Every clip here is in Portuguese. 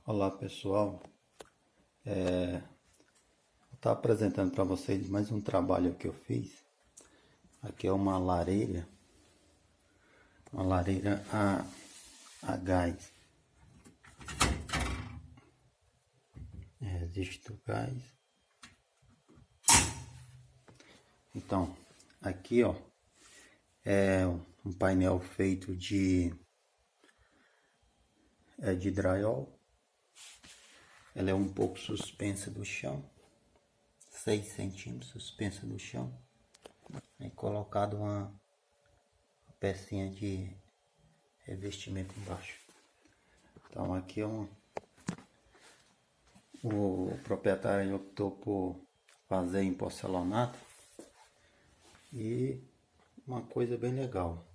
Olá pessoal, vou estar apresentando para vocês mais um trabalho que eu fiz. Aqui é uma lareira a gás, resiste o gás. Então, aqui ó, é um painel feito de drywall. Ela é um pouco suspensa do chão, 6 centímetros suspensa do chão. Aí colocado uma pecinha de revestimento embaixo. Então aqui é o proprietário optou por fazer em porcelanato, e uma coisa bem legal,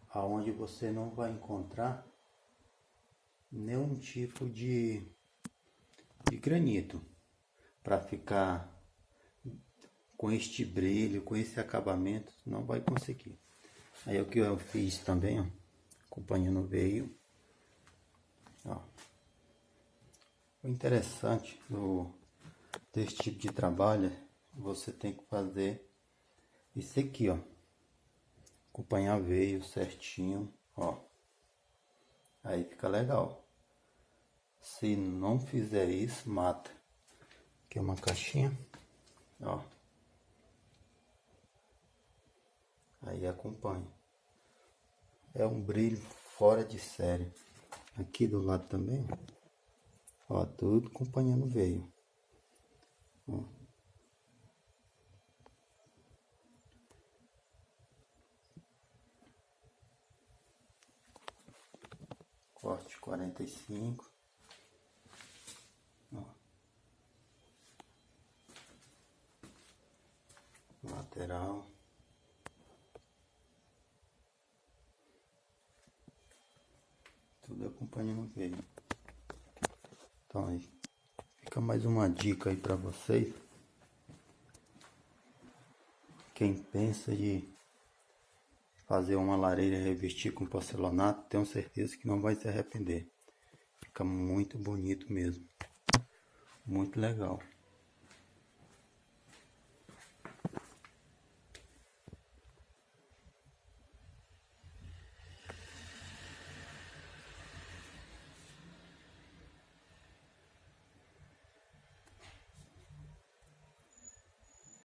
aonde você não vai encontrar nenhum tipo de granito para ficar com este brilho, com esse acabamento, não vai conseguir. Aí o que eu fiz também, ó, acompanhando veio, ó. O interessante desse tipo de trabalho, você tem que fazer isso aqui, ó, acompanhar veio certinho, ó, aí fica legal. Se não fizer isso, mata. Aqui é uma caixinha, ó, aí acompanha. É um brilho fora de série. Aqui do lado também, ó, tudo acompanhando veio. Ó. Corte 45. Ó. Lateral. Tudo acompanhando veio. Então aí fica mais uma dica aí para vocês. Quem pensa de fazer uma lareira revestir com porcelanato, tenho certeza que não vai se arrepender. Fica muito bonito mesmo. Muito legal.